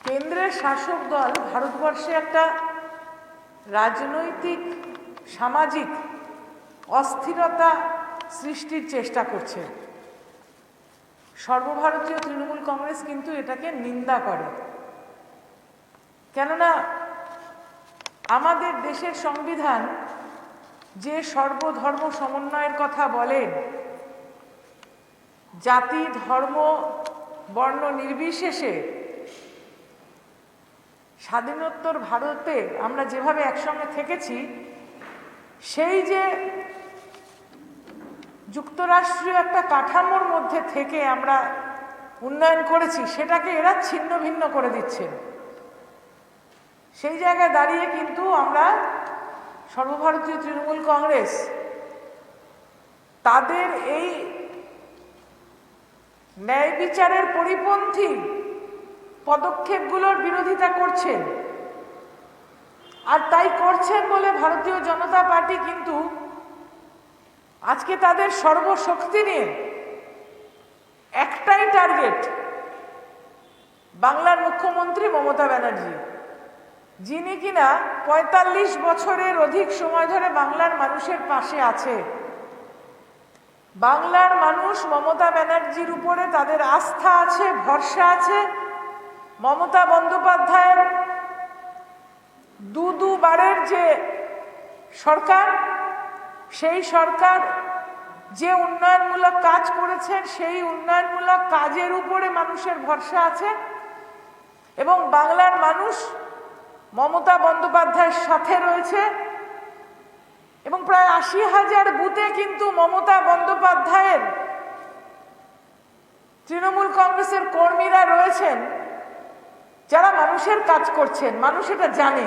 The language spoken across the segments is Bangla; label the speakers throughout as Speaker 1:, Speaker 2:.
Speaker 1: কেন্দ্রের শাসক দল ভারতবর্ষে একটা রাজনৈতিক সামাজিক অস্থিরতা সৃষ্টির চেষ্টা করছে। সর্বভারতীয় তৃণমূল কংগ্রেস কিন্তু এটাকে নিন্দা করে। কেননা আমাদের দেশের সংবিধান যে সর্বধর্ম সমন্বয়ের কথা বলেন, জাতি ধর্ম বর্ণ নির্বিশেষে স্বাধীনোত্তর ভারতে আমরা যেভাবে একসঙ্গে থেকেছি, সেই যে যুক্তরাষ্ট্রীয় একটা কাঠামোর মধ্যে থেকে আমরা উন্নয়ন করেছি, সেটাকে এরা ছিন্ন ভিন্ন করে দিচ্ছেন। সেই জায়গায় দাঁড়িয়ে কিন্তু আমরা সর্বভারতীয় তৃণমূল কংগ্রেস তাদের এই ন্যায় বিচারের পরিপন্থী পদক্ষেপগুলোর বিরোধিতা করছেন। আর তাই করছেন বলে ভারতীয় জনতা পার্টি কিন্তু আজকে তাদের সর্বশক্তি নিয়ে একটাই টার্গেট, বাংলার মুখ্যমন্ত্রী মমতা ব্যানার্জি, যিনি কিনা ৪৫ বছরের অধিক সময় ধরে বাংলার মানুষের পাশে আছে। বাংলার মানুষ মমতা ব্যানার্জির উপরে তাদের আস্থা আছে, ভরসা আছে। মমতা বন্দ্যোপাধ্যায়ের দুবারের যে সরকার, সেই সরকার যে উন্নয়নমূলক কাজ করেছেন, সেই উন্নয়নমূলক কাজের উপরে মানুষের ভরসা আছে। এবং বাংলার মানুষ মমতা বন্দ্যোপাধ্যায়ের সাথে রয়েছে। এবং প্রায় ৮০,০০০ বুথে কিন্তু মমতা বন্দ্যোপাধ্যায়ের তৃণমূল কংগ্রেসের কর্মীরা রয়েছেন, যারা মানুষের কাজ করছেন। মানুষ এটা জানে।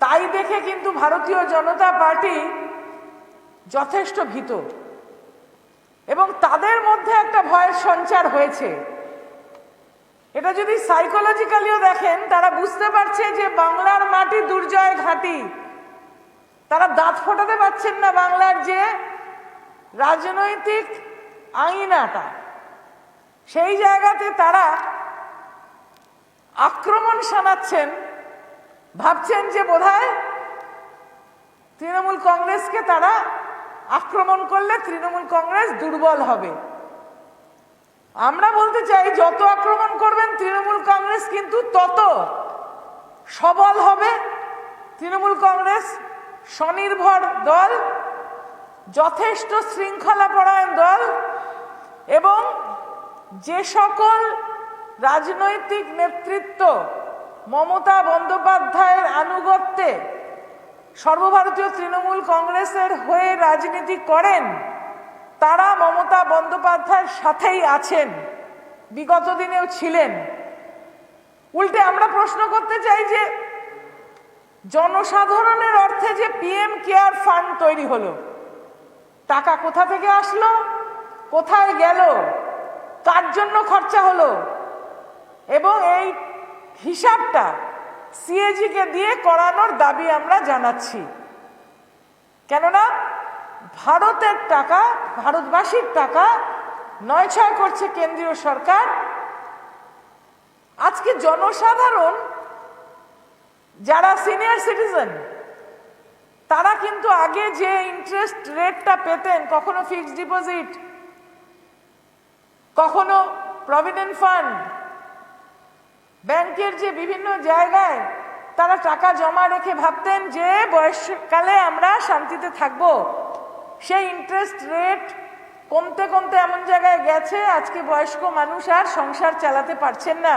Speaker 1: তাই দেখে কিন্তু ভারতীয় জনতা পার্টি যথেষ্ট ভীত, এবং তাদের মধ্যে একটা ভয়ের সঞ্চার হয়েছে। এটা যদি সাইকোলজিক্যালিও দেখেন, তারা বুঝতে পারছে যে বাংলার মাটি দুর্জয় ঘাঁটি। তারা দাঁত ফোটাতে পারছেন না বাংলার যে রাজনৈতিক আঙিনাটা, সেই জায়গাতে তারা আক্রমণ শানাচ্ছেন। ভাবছেন যে বোধহয় তৃণমূল কংগ্রেসকে তারা আক্রমণ করলে তৃণমূল কংগ্রেস দুর্বল হবে। আমরা বলতে চাই, যত আক্রমণ করবেন তৃণমূল কংগ্রেস কিন্তু তত সবল হবে। তৃণমূল কংগ্রেস স্বনির্ভর দল, যথেষ্ট শৃঙ্খলাপরায়ণ দল, এবং যে সকল রাজনৈতিক নেতৃত্ব মমতা বন্দ্যোপাধ্যায়ের আনুগত্যে সর্বভারতীয় তৃণমূল কংগ্রেসের হয়ে রাজনীতি করেন, তারা মমতা বন্দ্যোপাধ্যায়ের সাথেই আছেন, বিগত দিনেও ছিলেন। উল্টে আমরা প্রশ্ন করতে চাই যে জনসাধারণের অর্থে যে পিএম কেয়ার ফান্ড তৈরি হলো, টাকা কোথা থেকে আসলো, কোথায় গেল, কার জন্য খরচা হলো, এবং এই হিসাবটা সিএজিকে দিয়ে করানোর দাবি আমরা জানাচ্ছি। কেননা ভারতের টাকা, ভারতবাসীর টাকা নয়ছয় করছে কেন্দ্রীয় সরকার। আজকে জনসাধারণ যারা সিনিয়র সিটিজেন, তারা কিন্তু আগে যে ইন্টারেস্ট রেটটা পেতেন, কখনো ফিক্সড ডিপোজিট, কখনো প্রভিডেন্ট ফান্ড, ব্যাংকের যে বিভিন্ন জায়গায় তারা টাকা জমা রেখে ভাবতেন যে বয়সকালে আমরা শান্তিতে থাকব, সেই ইন্টারেস্ট রেট কমতে কমতে এমন জায়গায় গেছে আজকে বয়স্ক মানুষ আর সংসার চালাতে পারছেন না।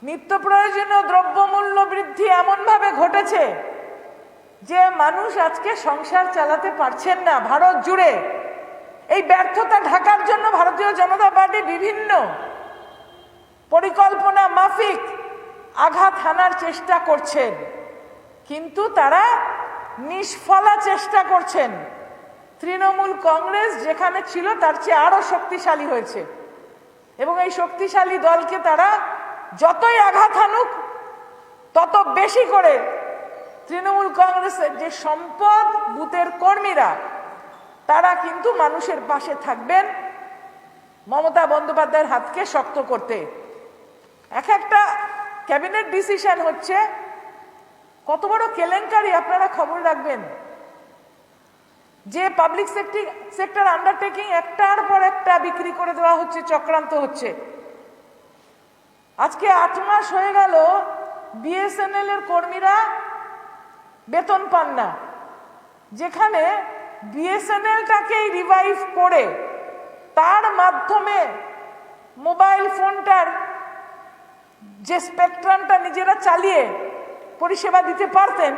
Speaker 1: নিত্য প্রয়োজনীয় দ্রব্যমূল্য বৃদ্ধি এমনভাবে ঘটেছে যে মানুষ আজকে সংসার চালাতে পারছেন না ভারত জুড়ে। এই ব্যর্থতা ঢাকার জন্য ভারতীয় জনতা পার্টি বিভিন্ন পরিকল্পনা মাফিক আঘাত হানার চেষ্টা করছেন, কিন্তু তারা নিষ্ফলা চেষ্টা করছেন। তৃণমূল কংগ্রেস যেখানে ছিল তার চেয়ে আরো শক্তিশালী হয়েছে, এবং এই শক্তিশালী দলকে তারা যতই আঘাত হানুক, তত বেশি করে তৃণমূল কংগ্রেসের যে সম্পদ বুথের কর্মীরা, তারা কিন্তু মানুষের পাশে থাকবেন মমতা বন্দ্যোপাধ্যায়ের হাতকে শক্ত করতে। এক একটা ক্যাবিনেট ডিসিশন হচ্ছে, কত বড় কেলেঙ্কারি আপনারা খবর রাখবেন। যে পাবলিক সেক্টর আন্ডারটেকিং একটার পর একটা বিক্রি করে দেওয়া হচ্ছে, চক্রান্ত হচ্ছে। আজকে 8 মাস হয়ে গেল বিএসএনএল এর কর্মীরা বেতন পান না, যেখানে বিএসএনএলটাকেই রিভাইভ করে তার মাধ্যমে মোবাইল ফোনটার যে স্পেকট্রামটা নিজেরা চালিয়ে পরিষেবা দিতে পারতেন,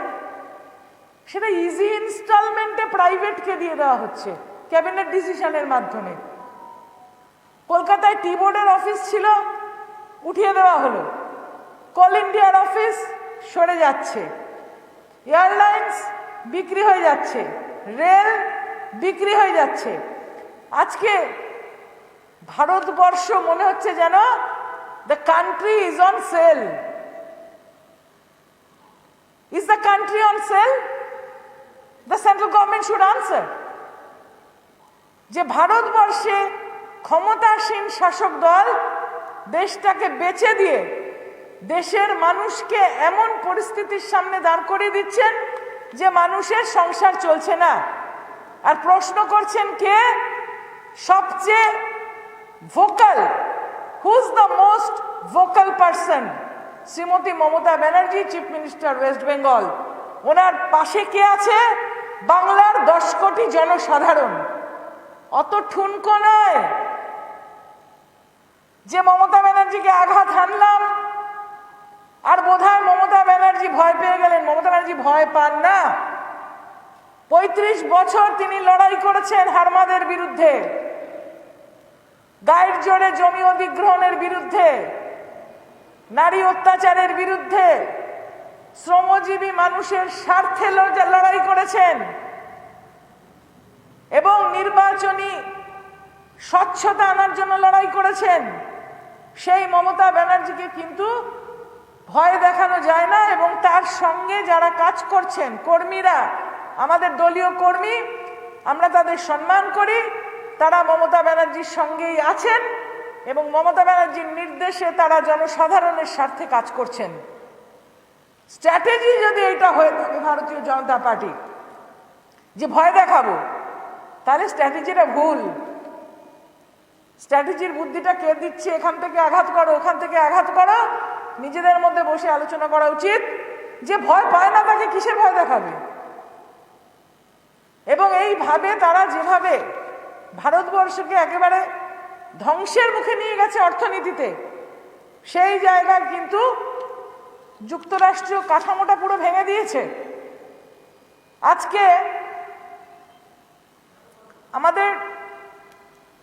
Speaker 1: সেটা ইজি ইনস্টলমেন্টে প্রাইভেটকে দিয়ে দেওয়া হচ্ছে ক্যাবিনেট ডিসিশনের মাধ্যমে। কলকাতায় টি বোর্ডের অফিস ছিল, উঠিয়ে দেওয়া হলো। কোল ইন্ডিয়ার অফিস সরে যাচ্ছে, এয়ারলাইন্স বিক্রি হয়ে যাচ্ছে, রেল বিক্রি হয়ে যাচ্ছে। আজকে ভারতবর্ষ মনে হচ্ছে যেন the country is on sell. Is the country on sell? The central government should answer. যে ভারতবর্ষে ক্ষমতাসীন শাসক দল দেশটাকে বেচে দিয়ে দেশের মানুষকে এমন পরিস্থিতির সামনে দাঁড় করিয়ে দিচ্ছেন যে মানুষের সংসার চলছে না। আর প্রশ্ন করছেন কে সবচেয়ে vocal, who's the most vocal person? Shrimati Mamata Banerjee, chief minister West Bengal. ওনার পাশে কে আছে? বাংলার 10 কোটি জনসাধারণ। অত ঠুনকো নয় যে মমতা ব্যানার্জিকে আঘাত হানলাম আর বোধহয় মমতা ব্যানার্জি ভয় পেয়ে গেলেন। মমতা ব্যানার্জি ভয় পান না। 35 বছর তিনি লড়াই করেছেন হারমাদের বিরুদ্ধে, গায়ের জোরে জমি অধিগ্রহণের বিরুদ্ধে, নারী অত্যাচারের বিরুদ্ধে, শ্রমজীবী মানুষের স্বার্থে লড়াই করেছেন এবং নির্বাচনী স্বচ্ছতা আনার জন্য লড়াই করেছেন। সেই মমতা ব্যানার্জিকে কিন্তু ভয় দেখানো যায় না। এবং তার সঙ্গে যারা কাজ করছেন কর্মীরা, আমাদের দলীয় কর্মী, আমরা তাদের সম্মান করি। তারা মমতা ব্যানার্জির সঙ্গেই আছেন এবং মমতা ব্যানার্জির নির্দেশে তারা জনসাধারণের স্বার্থে কাজ করছেন। স্ট্র্যাটেজি যদি এটা হয়ে থাকে ভারতীয় জনতা পার্টি, যে ভয় দেখাবো, তাহলে স্ট্র্যাটেজিটা ভুল। স্ট্র্যাটেজির বুদ্ধিটা কে দিচ্ছে? এখান থেকে আঘাত করো, ওখান থেকে আঘাত করো। নিজেদের মধ্যে বসে আলোচনা করা উচিত। যে ভয় পায় না তাকে কিসের ভয় দেখাবে? এবং এইভাবে তারা যেভাবে ভারতবর্ষকে একেবারে ধ্বংসের মুখে নিয়ে গেছে অর্থনীতিতে, সেই জায়গায় কিন্তু যুক্তরাষ্ট্রীয় কাঠামোটা পুরো ভেঙে দিয়েছে। আজকে আমাদের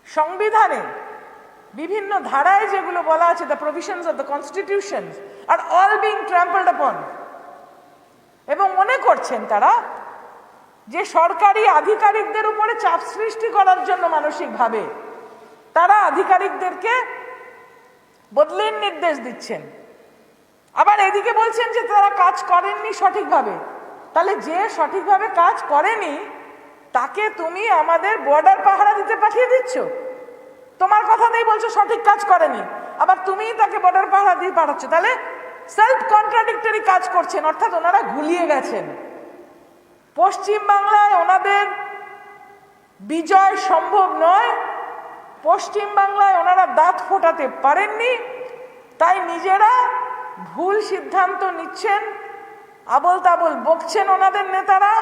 Speaker 1: সংবিধানে বিভিন্ন ধারায় যেগুলো বলা আছে, the provisions of the constitution are all being trampled upon, এবং মনে করছেন তারা যে সরকারি আধিকারিকদের উপরে চাপ সৃষ্টি করার জন্য মানসিকভাবে তারা আধিকারিকদেরকে বদলির নির্দেশ দিচ্ছেন। আবার এদিকে বলছেন যে তারা কাজ করেননি সঠিকভাবে। তাহলে যে সঠিকভাবে কাজ করেনি তাকে তুমি আমাদের বর্ডার পাহারা দিতে পাঠিয়ে দিচ্ছ। তোমার কথাতেই বলছো সঠিক কাজ করেনি, আবার তুমি তাকে বর্ডার পাহারা দিয়ে পাঠাচ্ছ। তাহলে সেলফ কন্ট্রাডিক্টরি কাজ করছেন, অর্থাৎ ওনারা গুলিয়ে গেছেন। পশ্চিম বাংলায় ওনাদের বিজয় সম্ভব নয়। পশ্চিম বাংলায় ওনারা দাঁত ফোটাতে পারেননি, তাই নিজেরা ভুল সিদ্ধান্ত নিচ্ছেন, আবল তাবল বকছেন ওনাদের নেতারা।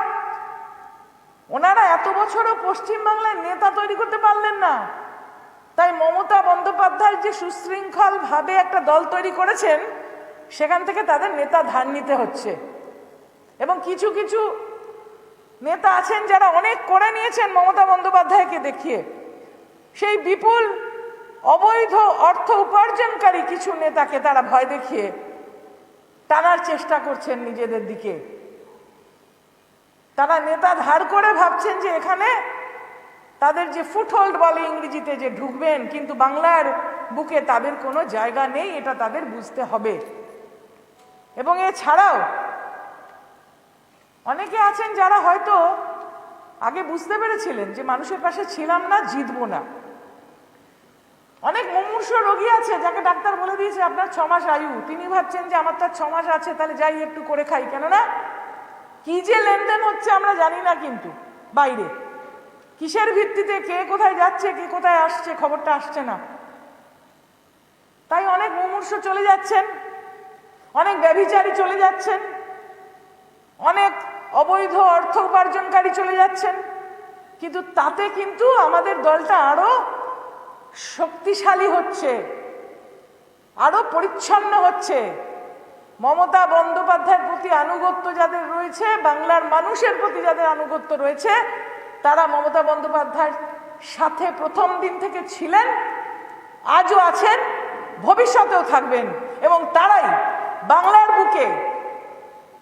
Speaker 1: ওনারা এত বছরও পশ্চিম বাংলায় নেতা তৈরি করতে পারলেন না, তাই মমতা বন্দ্যোপাধ্যায় যে সুশৃঙ্খল ভাবে একটা দল তৈরি করেছেন, সেখান থেকে তাদের নেতা ধার নিতে হচ্ছে। এবং কিছু কিছু নেতা আছেন যারা অনেক করে নিয়েছেন মমতা বন্দ্যোপাধ্যায়কে দেখিয়ে। সেই বিপুল অবৈধ অর্থ উপার্জনকারী কিছু নেতাকে তারা ভয় দেখিয়ে টানার চেষ্টা করছেন নিজেদের দিকে। তারা নেতা ধার করে ভাবছেন যে এখানে তাদের যে ফুটহোল্ড বলে ইংরেজিতে, যে ঢুকবেন, কিন্তু বাংলার বুকে তাদের কোনো জায়গা নেই, এটা তাদের বুঝতে হবে। এবং এছাড়াও অনেকে আছেন যারা হয়তো আগে বুঝতে পেরেছিলেন যে মানুষের পাশে ছিলাম না, জিতবো না। অনেক মুমূর্ষ রোগী আছে যাকে ডাক্তার বলে দিয়েছে আপনার 6 মাস আয়ু, তিনি ভাবছেন যে আমার তো 6 মাস আছে, তাহলে যাই একটু করে খাই। কেননা কি যে লেনদেন হচ্ছে আমরা জানি না, কিন্তু বাইরে কিসের ভিত্তিতে কে কোথায় যাচ্ছে কে কোথায় আসছে খবরটা আসছে না। তাই অনেক মুমূর্ষ চলে যাচ্ছেন, অনেক ব্যভিচারী চলে যাচ্ছেন, অনেক অবৈধ অর্থ উপার্জনকারী চলে যাচ্ছেন, কিন্তু তাতে কিন্তু আমাদের দলটা আরো শক্তিশালী হচ্ছে, আরো পরিচ্ছন্ন হচ্ছে। মমতা বন্দ্যোপাধ্যায়ের প্রতি আনুগত্য যাদের রয়েছে, বাংলার মানুষের প্রতি যাদের আনুগত্য রয়েছে, তারা মমতা বন্দ্যোপাধ্যায়ের সাথে প্রথম দিন থেকে ছিলেন, আজও আছেন, ভবিষ্যতেও থাকবেন। এবং তারাই বাংলার বুকে,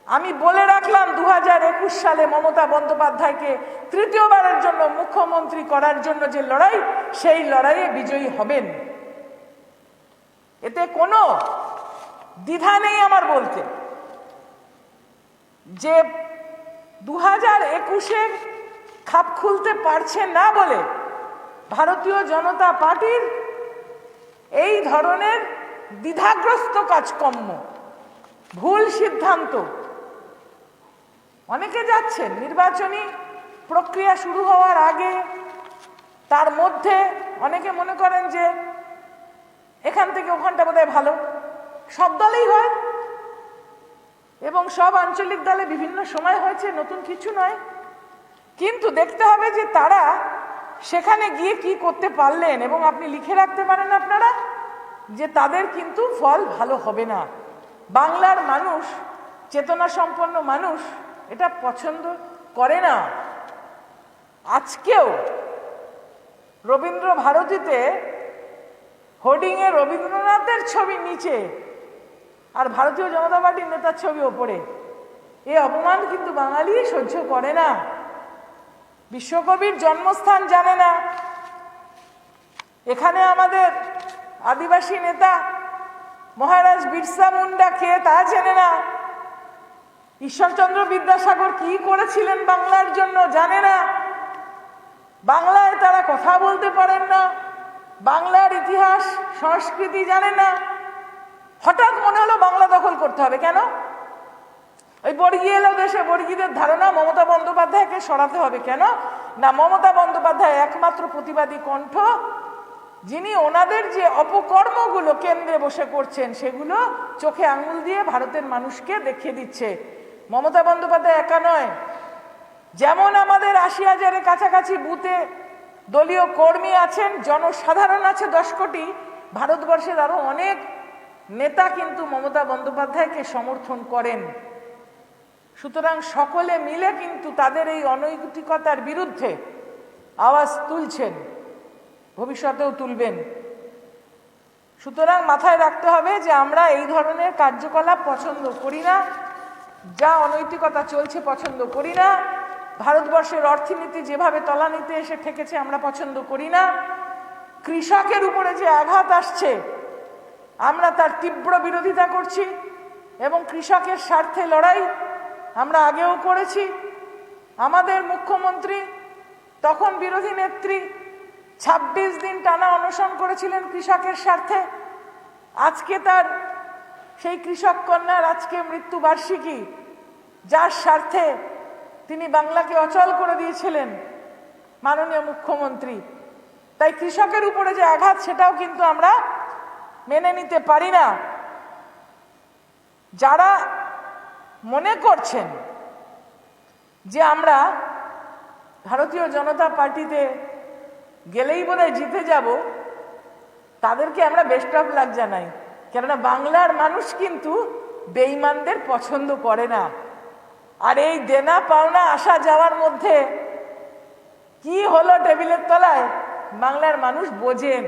Speaker 1: আমি বলে রাখলাম 2021 সালে মমতা বন্দ্যোপাধ্যায়কে তৃতীয়বারের জন্য মুখ্যমন্ত্রী করার জন্য যে লড়াই, সেই লড়াইয়ে বিজয়ী হবেন। এতে কোনো দ্বিধা নেই আমার বলতে যে 2021-এ খাপ খুলতে পারছে না বলে ভারতীয় জনতা পার্টির এই ধরনের দ্বিধাগ্রস্ত কাজকর্ম, ভুল সিদ্ধান্ত, অনেকে যাচ্ছেন নির্বাচনী প্রক্রিয়া শুরু হওয়ার আগে, তার মধ্যে অনেকে মনে করেন যে এখান থেকে ওখানটা বোধহয় ভালো। সব দলেই হয় এবং সব আঞ্চলিক দলে বিভিন্ন সময় হয়েছে, নতুন কিছু নয়। কিন্তু দেখতে হবে যে তারা সেখানে গিয়ে কি করতে পারলেন, এবং আপনি লিখে রাখতে পারেন আপনারা যে তাদের কিন্তু ফল ভালো হবে না। বাংলার মানুষ, চেতনা সম্পন্ন মানুষ এটা পছন্দ করে না। আজকেও রবীন্দ্র ভারতীতে হোর্ডিংয়ে রবীন্দ্রনাথের ছবি নিচে আর ভারতীয় জনতা পার্টির নেতার ছবি ওপরে, এই অপমান কিন্তু বাঙালি সহ্য করে না। বিশ্বকবির জন্মস্থান জানে না, এখানে আমাদের আদিবাসী নেতা মহারাজ বিরসা মুন্ডা কে তা চেনে না, ঈশ্বরচন্দ্র বিদ্যাসাগর কি করেছিলেন বাংলার জন্য জানে না, বাংলায় তারা কথা বলতে পারেন না, বাংলার ইতিহাস সংস্কৃতি জানে না। হঠাৎ মনে হলো বাংলা দখল করতে হবে। কেন? ওই বর্গী এলো দেশে, বর্গীদের ধারণা মমতা বন্দ্যোপাধ্যায়কে সরাতে হবে। কেন না, মমতা বন্দ্যোপাধ্যায় একমাত্র প্রতিবাদী কণ্ঠ, যিনি ওনাদের যে অপকর্মগুলো কেন্দ্রে বসে করছেন সেগুলো চোখে আঙুল দিয়ে ভারতের মানুষকে দেখিয়ে দিচ্ছে। মমতা বন্দ্যোপাধ্যায় একা নয়, যেমন আমাদের 80,000-এর কাছাকাছি বুথে দলীয় কর্মী আছেন, জনসাধারণ আছে 10 কোটি, ভারতবর্ষের আরো অনেক নেতা কিন্তু মমতা বন্দ্যোপাধ্যায়কে সমর্থন করেন। সুতরাং সকলে মিলে কিন্তু তাদের এই অনৈতিকতার বিরুদ্ধে আওয়াজ তুলছেন, ভবিষ্যতেও তুলবেন। সুতরাং মাথায় রাখতে হবে যে আমরা এই ধরনের কার্যকলাপ পছন্দ করি না, যা অনৈতিকতা চলছে পছন্দ করি না, ভারতবর্ষের অর্থনীতি যেভাবে তলানিতে এসে ঠেকেছে আমরা পছন্দ করি না, কৃষকের উপরে যে আঘাত আসছে আমরা তার তীব্র বিরোধিতা করছি এবং কৃষকের স্বার্থে লড়াই আমরা আগেও করেছি। আমাদের মুখ্যমন্ত্রী তখন বিরোধী নেত্রী 26 দিন টানা অনশন করেছিলেন কৃষকের স্বার্থে। আজকে তার সেই কৃষক কন্যার আজকে মৃত্যুবার্ষিকী, যার স্বার্থে তিনি বাংলাকে অচল করে দিয়েছিলেন মাননীয় মুখ্যমন্ত্রী। তাই কৃষকের উপরে যে আঘাত সেটাও কিন্তু আমরা মেনে নিতে পারি না। যারা মনে করছেন যে আমরা ভারতীয় জনতা পার্টিতে গেলেই বোধহয় জিতে যাব, তাদেরকে আমরা বেস্ট অফ লাক জানাই। কেননা বাংলার মানুষ কিন্তু বেঈমানদের পছন্দ করে না। আর এই দেনা পাওনা আসা যাওয়ার মধ্যে কি হলো টেবিলের তলায় বাংলার মানুষ বোঝেন,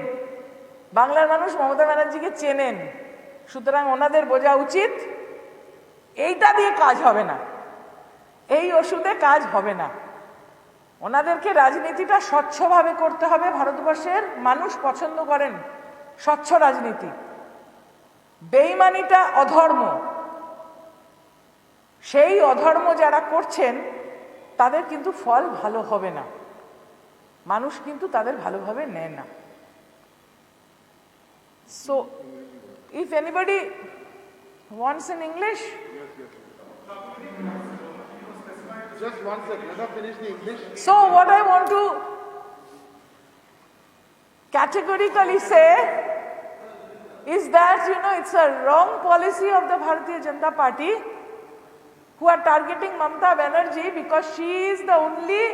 Speaker 1: বাংলার মানুষ মমতা ব্যানার্জিকে চেনেন। সুতরাং ওনাদের বোঝা উচিত এইটা দিয়ে কাজ হবে না, এই ওষুধে কাজ হবে না। ওনাদেরকে রাজনীতিটা স্বচ্ছভাবে করতে হবে। ভারতবর্ষের মানুষ পছন্দ করেন স্বচ্ছ রাজনীতি। বেঈমানিটা অধর্ম, সেই অধর্ম যারা করছেন তাদের কিন্তু ফল ভালো হবে না, মানুষ কিন্তু তাদের ভালোভাবে নেয় না। So, if anybody wants in English,
Speaker 2: Just one second, let us finish the English.
Speaker 1: so what I want to categorically say is that, it's a wrong policy of the Bharatiya Janata Party who are targeting Mamata Banerjee because she is the only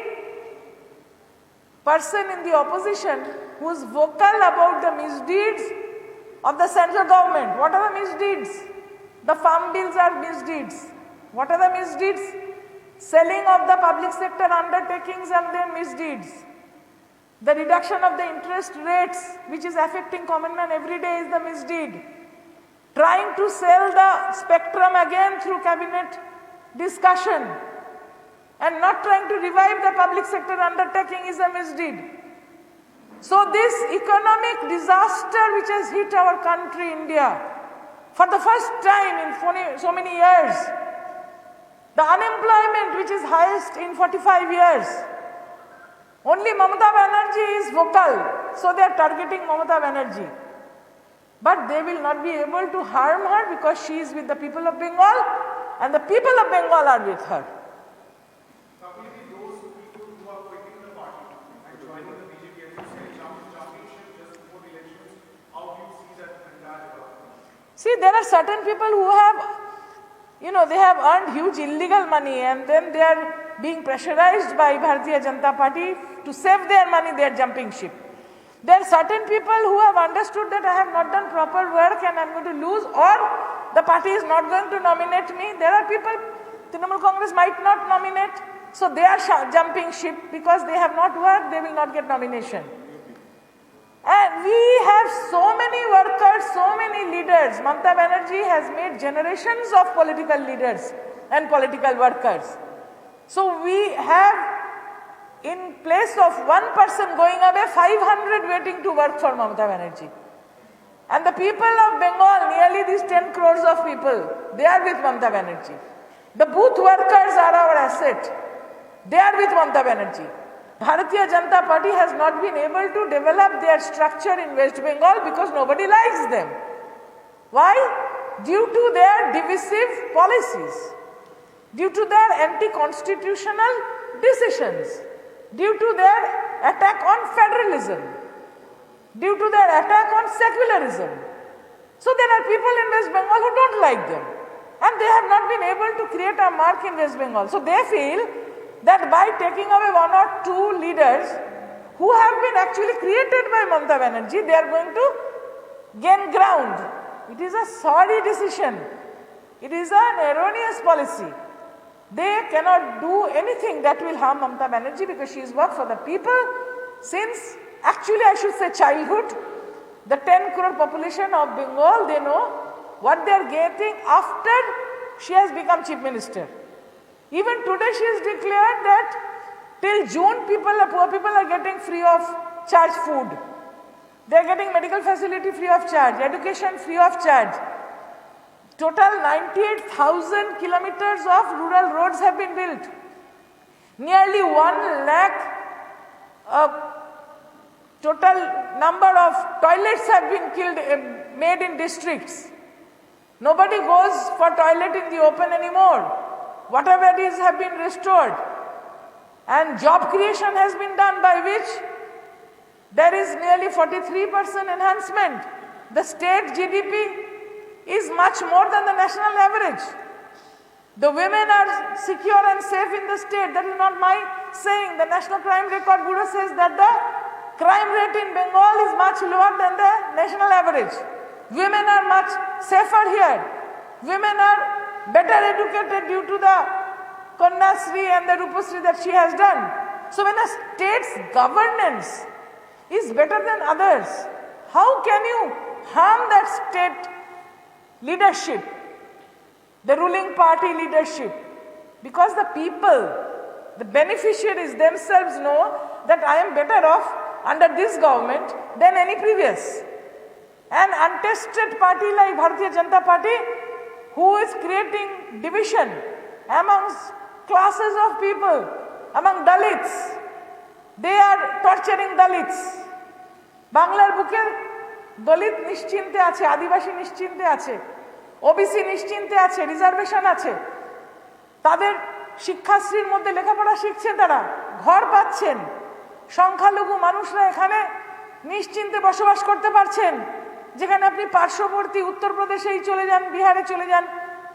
Speaker 1: person in the opposition who is vocal about the misdeeds of the central government. What are the misdeeds? The farm bills are misdeeds. What are the misdeeds? Selling of the public sector undertakings and their misdeeds. The reduction of the interest rates, which is affecting common man every day, is the misdeed. Trying to sell the spectrum again through cabinet discussion and not trying to revive the public sector undertaking is a misdeed. So this economic disaster which has hit our country, India, for the first time in so many years, the unemployment which is highest in 45 years, only Mamata Banerjee is vocal, so they are targeting Mamata Banerjee. But they will not be able to harm her because she is with the people of Bengal and the people of Bengal are with her.
Speaker 3: Those people who are quitting the party and joining the BJP, as you say, jumping ship just before the elections, how do you see that entire development?
Speaker 1: See, there are certain people who have, they have earned huge illegal money and then they are being pressurized by Bharatiya Janata Party to save their money, they are jumping ship. There are certain people who have understood that I have not done proper work and I am going to lose, or the party is not going to nominate me. There are people, Trinamool Congress might not nominate, so they are jumping ship because they have not worked, they will not get nomination. And we have so many workers, so many leaders. Mamata Banerjee has made generations of political leaders and political workers. So we have, in place of one person going away, 500 waiting to work for Mamata Banerjee. And the people of Bengal, nearly these 10 crores of people, they are with Mamata Banerjee. The booth workers are our asset. They are with Mamata Banerjee. Bharatiya Janata Party has not been able to develop their structure in West Bengal because nobody likes them. Why? Due to their divisive policies, due to their anti-constitutional decisions, due to their attack on federalism, due to their attack on secularism. So there are people in West Bengal who don't like them and they have not been able to create a mark in West Bengal. So they feel that by taking away one or two leaders who have been actually created by Mamata Banerjee, they are going to gain ground. It is a sorry decision. It is an erroneous policy. They cannot do anything that will harm Mamata Banerjee because she has worked for the people since, actually I should say childhood. The 10 crore population of Bengal, they know what they are getting after she has become Chief Minister. Even today she has declared that till June poor people are getting free of charge food. They are getting medical facility free of charge, education free of charge. Total 98,000 kilometers of rural roads have been built. Nearly 1 lakh total number of toilets have been made in districts. Nobody goes for toilet in the open anymore. Water bodies have been restored. And job creation has been done, by which there is nearly 43% enhancement. The state GDP is much more than the national average. The women are secure and safe in the state. That is not my saying. The National Crime Record Bureau says that the crime rate in Bengal is much lower than the national average. Women are much safer here. Women are better educated due to the Kanyasri and the Rupasri that she has done. So when a state's governance is better than others, how can you harm that state leadership, the ruling party leadership? Because the people, the beneficiaries themselves know that I am better off under this government than any previous. An untested party like Bharatiya Janata Party, who is creating division amongst classes of people, among Dalits. They are torturing Dalits. বাংলার বুকে দলিত নিশ্চিন্তে আছে, আদিবাসী নিশ্চিন্তে আছে, ওবিসি নিশ্চিন্তে আছে, রিজার্ভেশন আছে, তাদের শিক্ষাশ্রীর মধ্যে লেখাপড়া শিখছেন, তারা ঘর পাচ্ছেন, সংখ্যালঘু মানুষরা এখানে নিশ্চিন্তে বসবাস করতে পারছেন। যেখানে আপনি পার্শ্ববর্তী উত্তরপ্রদেশেই চলে যান, বিহারে চলে যান,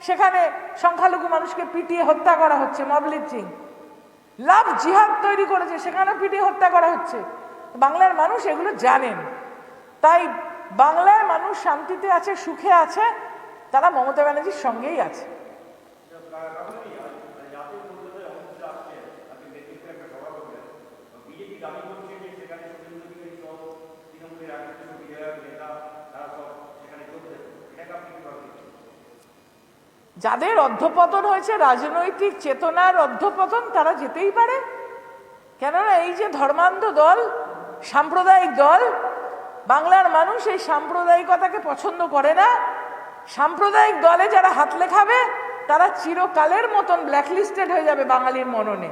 Speaker 1: সেখানে সংখ্যালঘু মানুষকে পিটিয়ে হত্যা করা হচ্ছে, মব লিঞ্চিং, লাভ জিহাদ তৈরি করেছে, সেখানেও পিটিয়ে হত্যা করা হচ্ছে। বাংলার মানুষ এগুলো জানেন, তাই বাংলার মানুষ শান্তিতে আছে, সুখে আছে, তারা মমতা ব্যানার্জির সঙ্গেই আছে। যাদের অধঃপতন হয়েছে, রাজনৈতিক চেতনার অধঃপতন, তারা যেতেই পারে। কেননা এই যে ধর্মান্ধ দল, সাম্প্রদায়িক দল, বাংলার মানুষ এই সাম্প্রদায়িকতাকে পছন্দ করে না। সাম্প্রদায়িক দলে যারা হাত লেখাবে তারা চিরকালের মতন ব্ল্যাকলিস্টেড হয়ে যাবে বাঙালির মননে।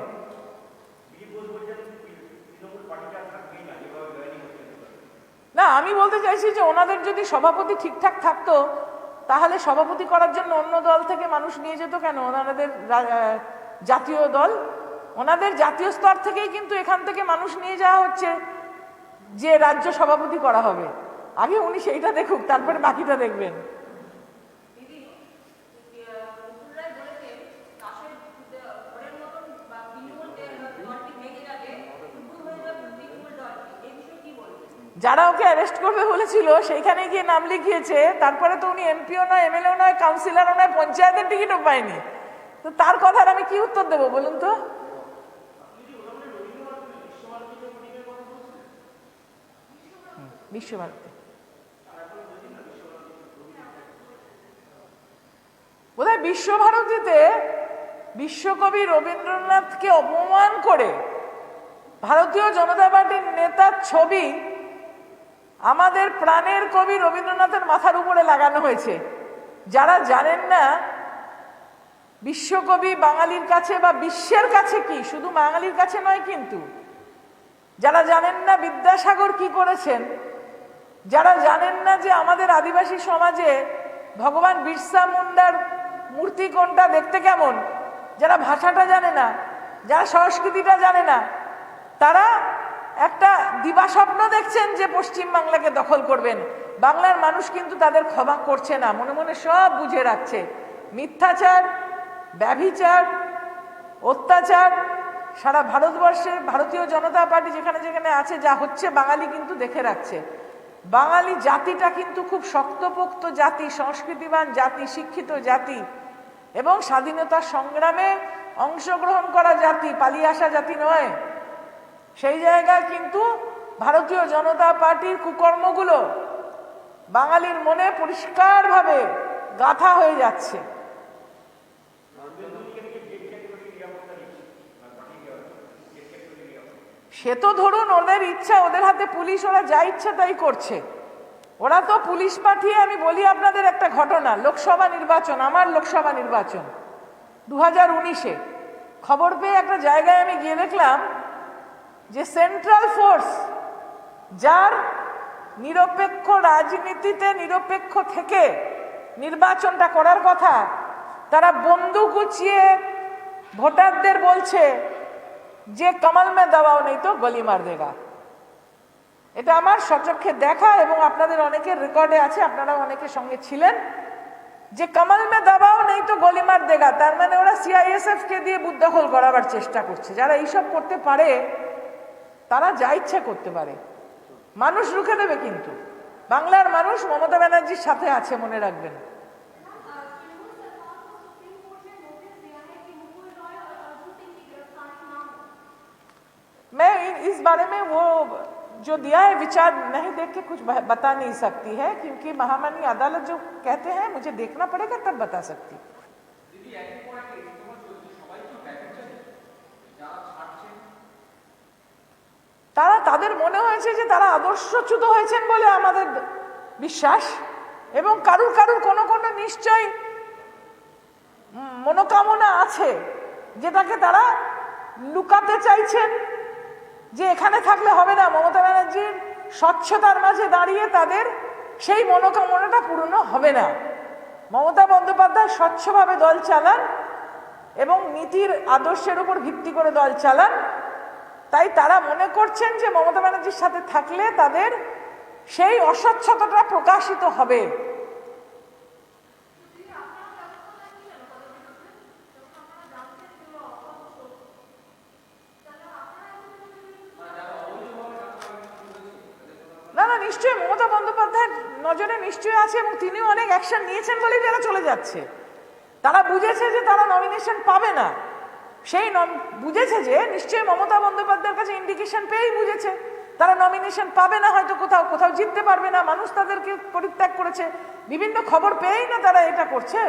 Speaker 1: না, আমি বলতে চাইছি যে ওনাদের যদি সভাপতি ঠিকঠাক থাকতো তাহলে সভাপতি করার জন্য অন্য দল থেকে মানুষ নিয়ে যেত কেন? ওনাদের জাতীয় দল, ওনাদের জাতীয় স্তর থেকেই কিন্তু এখান থেকে মানুষ নিয়ে যাওয়া হচ্ছে যে রাজ্য সভাপতি করা হবে। আগে উনি সেইটা দেখুক, তারপরে বাকিটা দেখবেন। যারা ওকে অ্যারেস্ট করবে বলেছিল সেইখানে গিয়ে নাম লিখিয়েছে, তারপরে তো উনি এমপিও নয়, এমএলএও নয়, কাউন্সিলরও নয়, পঞ্চায়েতের টিকিটও পায়নি। তো তার কথার আমি কি উত্তর দেবো বলুন তো? বিশ্বভারতী বোধহয় বিশ্বভারতীতে বিশ্বকবি রবীন্দ্রনাথকে অপমান করে ভারতীয় জনতা পার্টির নেতার ছবি আমাদের প্রাণের কবি রবীন্দ্রনাথের মাথার উপরে লাগানো হয়েছে। যারা জানেন না বিশ্বকবি বাঙালির কাছে বা বিশ্বের কাছে কি, শুধু বাঙালির কাছে নয় কিন্তু, যারা জানেন না বিদ্যাসাগর কি করেছেন, যারা জানেন না যে আমাদের আদিবাসী সমাজে ভগবান বিরসা মুন্ডার মূর্তি কোনটা, দেখতে কেমন, যারা ভাষাটা জানে না, যারা সংস্কৃতিটা জানে না, তারা একটা দিবাস্বপ্ন দেখছেন যে পশ্চিম বাংলাকে দখল করবেন। বাংলার মানুষ কিন্তু তাদের ক্ষমা করছে না, মনে মনে সব বুঝে রাখছে। মিথ্যাচার, ব্যভিচার, অত্যাচার সারা ভারতবর্ষে ভারতীয় জনতা পার্টি যেখানে যেখানে আছে যা হচ্ছে, বাঙালি কিন্তু দেখে রাখছে। বাঙালি জাতিটা কিন্তু খুব শক্তপোক্ত জাতি, সংস্কৃতিবান জাতি, শিক্ষিত জাতি এবং স্বাধীনতা সংগ্রামে অংশগ্রহণ করা জাতি, পালিয়ে আসা জাতি নয়। সেই জায়গায় কিন্তু ভারতীয় জনতা পার্টির কুকর্মগুলো বাঙালির মনে পরিষ্কারভাবে গাঁথা হয়ে যাচ্ছে। সে তো ধরুন ওদের ইচ্ছা, ওদের হাতে পুলিশ, ওরা যা ইচ্ছা তাই করছে। ওরা তো পুলিশ পাঠিয়ে, আমি বলি আপনাদের একটা ঘটনা, লোকসভা নির্বাচন, আমার লোকসভা নির্বাচন 2019-এ খবর পেয়ে একটা জায়গায় আমি গিয়ে দেখলাম যে সেন্ট্রাল ফোর্স, যার নিরপেক্ষ রাজনীতিতে নিরপেক্ষ থেকে নির্বাচনটা করার কথা, তারা বন্দুক উঁচিয়ে ভোটারদের বলছে যে কমল মে দাবাও নেই তো গলি মার দেগা। এটা আমার সচক্ষে দেখা এবং আপনাদের অনেকের রেকর্ডে আছে, আপনারা অনেকের সঙ্গে ছিলেন, যে কমল মে দাবাও নেই তো গলি মার দেগা। তার মানে ওরা সিআইএসএফ কে দিয়ে বুথ দখল করাবার চেষ্টা করছে। যারা এইসব করতে পারে তারা যা ইচ্ছা করতে পারে, মানুষ রুখে দেবে। কিন্তু বাংলার মানুষ মমতা ব্যানার্জির সাথে আছে, মনে রাখবেন। मैं इस बारे में वो जो दिया है विचार नहीं देख के कुछ बता नहीं सकती है, क्योंकि महामान्य अदालत जो कहते हैं मुझे देखना पड़ेगा तब बता सकती। তারা, তাদের মনে হয়েছে যে তারা আদর্শচ্যুত হয়েছেন বলে আমাদের বিশ্বাস, এবং কারুর কারুর কোনো কোনো নিশ্চয় মনোকামনা আছে যেটাকে তারা লুকাতে চাইছেন, যে এখানে থাকলে হবে না। মমতা ব্যানার্জির স্বচ্ছতার মাঝে দাঁড়িয়ে তাদের সেই মনোকামনাটা পূর্ণ হবে না। মমতা বন্দ্যোপাধ্যায় স্বচ্ছভাবে দল চালান এবং নীতির আদর্শের উপর ভিত্তি করে দল চালান। তাই তারা মনে করছেন যে মমতা ব্যানার্জির সাথে থাকলে তাদের সেই অস্বচ্ছতাটা প্রকাশিত হবে। না না, নিশ্চয়ই মমতা বন্দ্যোপাধ্যায়ের নজরে নিশ্চয়ই আছে এবং তিনিও অনেক অ্যাকশন নিয়েছেন বলেই তারা চলে যাচ্ছে। তারা বুঝেছে যে তারা নমিনেশন পাবে না, সেই বুঝেছে যে নিশ্চয়ই মমতা বন্দ্যোপাধ্যায়ের কাছে ইন্ডিকেশন পেয়েই বুঝেছে তারা নমিনেশন পাবে না, হয়তো কোথাও কোথাও জিততে পারবে না, মানুষ তাদেরকে পরিত্যাগ করেছে, বিভিন্ন খবর পেয়েই না তারা এটা করছে।